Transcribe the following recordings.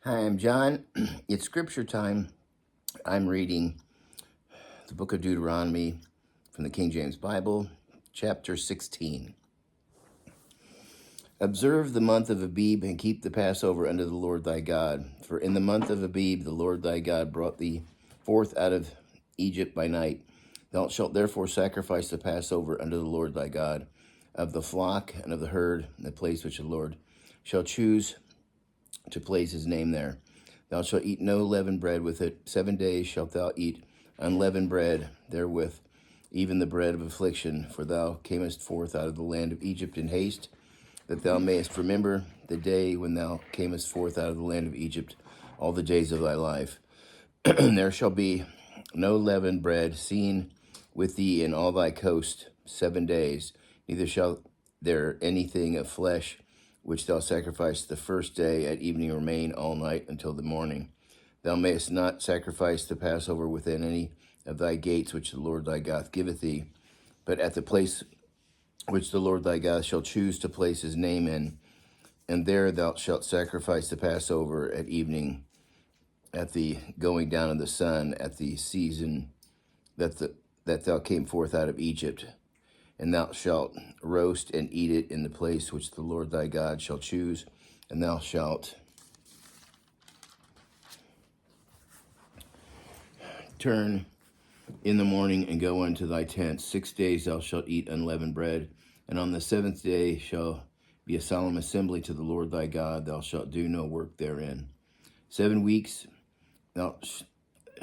Hi, I'm John. It's scripture time. I'm reading the book of Deuteronomy from the King James Bible, chapter 16. Observe the month of Abib and keep the Passover unto the Lord thy God. For in the month of Abib the Lord thy God brought thee forth out of Egypt by night. Thou shalt therefore sacrifice the Passover unto the Lord thy God, of the flock and of the herd, in the place which the Lord shall choose to place his name there. Thou shalt eat no leavened bread with it. 7 days shalt thou eat unleavened bread therewith, even the bread of affliction. For thou camest forth out of the land of Egypt in haste, that thou mayest remember the day when thou camest forth out of the land of Egypt all the days of thy life. There shall be no leavened bread seen with thee in all thy coast 7 days, neither shall there anything of flesh which thou sacrificest the first day at evening remain all night until the morning. Thou mayest not sacrifice the Passover within any of thy gates which the Lord thy God giveth thee, but at the place which the Lord thy God shall choose to place his name in, and there thou shalt sacrifice the Passover at evening, at the going down of the sun, at the season that thou came forth out of Egypt. And thou shalt roast and eat it in the place which the Lord thy God shall choose, and thou shalt turn in the morning and go unto thy tent. 6 days thou shalt eat unleavened bread, and on the 7th day shall be a solemn assembly to the Lord thy God. Thou shalt do no work therein. 7 weeks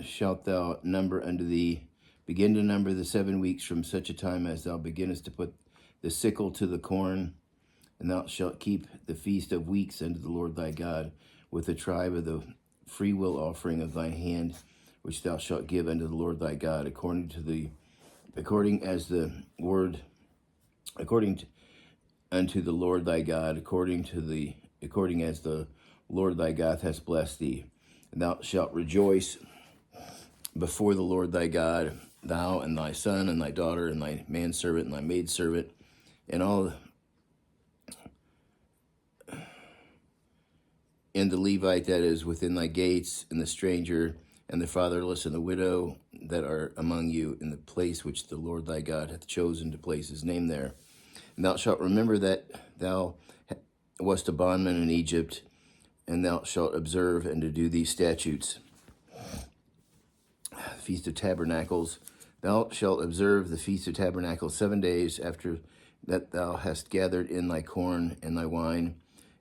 shalt thou number unto thee. Begin to number the 7 weeks from such a time as thou beginnest to put the sickle to the corn, and thou shalt keep the feast of weeks unto the Lord thy God, with the tribe of the freewill offering of thine hand, which thou shalt give unto the Lord thy God, according unto the Lord thy God, according as the Lord thy God has blessed thee. And thou shalt rejoice before the Lord thy God, thou and thy son and thy daughter and thy manservant and thy maidservant, and the Levite that is within thy gates, and the stranger, and the fatherless, and the widow that are among you, in the place which the Lord thy God hath chosen to place his name there. And thou shalt remember that thou wast a bondman in Egypt, and thou shalt observe and to do these statutes. Feast of Tabernacles. Thou shalt observe the Feast of Tabernacles 7 days after that thou hast gathered in thy corn and thy wine,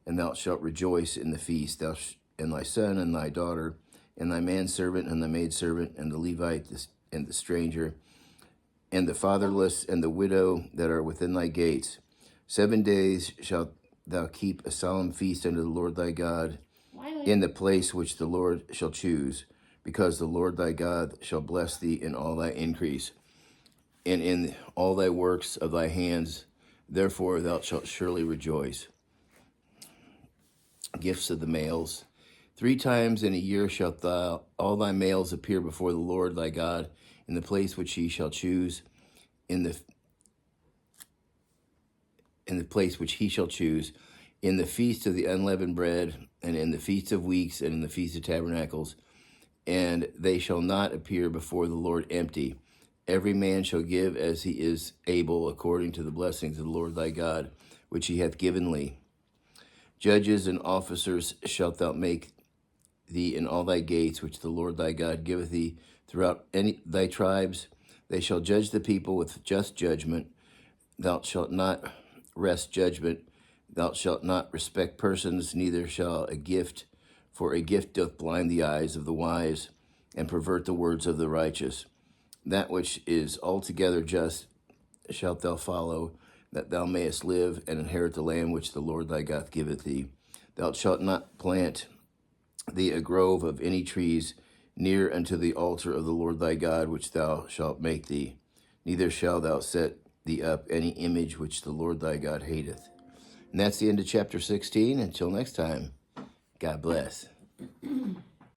and thou shalt rejoice in the feast, thou and thy son and thy daughter, and thy manservant and thy maidservant, and the Levite and the stranger, and the fatherless and the widow that are within thy gates. 7 days shalt thou keep a solemn feast unto the Lord thy God in the place which the Lord shall choose, because the Lord thy God shall bless thee in all thy increase, and in all thy works of thy hands. Therefore thou shalt surely rejoice. Gifts of the males. 3 times in a year shalt all thy males appear before the Lord thy God in the place which he shall choose, in the place which he shall choose, in the feast of the unleavened bread, and in the feast of weeks, and in the feast of tabernacles. And they shall not appear before the Lord empty. Every man shall give as he is able, according to the blessings of the Lord thy God, which he hath given thee. Judges and officers shalt thou make thee in all thy gates, which the Lord thy God giveth thee throughout thy tribes. They shall judge the people with just judgment. Thou shalt not wrest judgment. Thou shalt not respect persons, neither shall a gift, for a gift doth blind the eyes of the wise, and pervert the words of the righteous. That which is altogether just shalt thou follow, that thou mayest live and inherit the land which the Lord thy God giveth thee. Thou shalt not plant thee a grove of any trees near unto the altar of the Lord thy God, which thou shalt make thee. Neither shalt thou set thee up any image which the Lord thy God hateth. And that's the end of chapter 16. Until next time, God bless.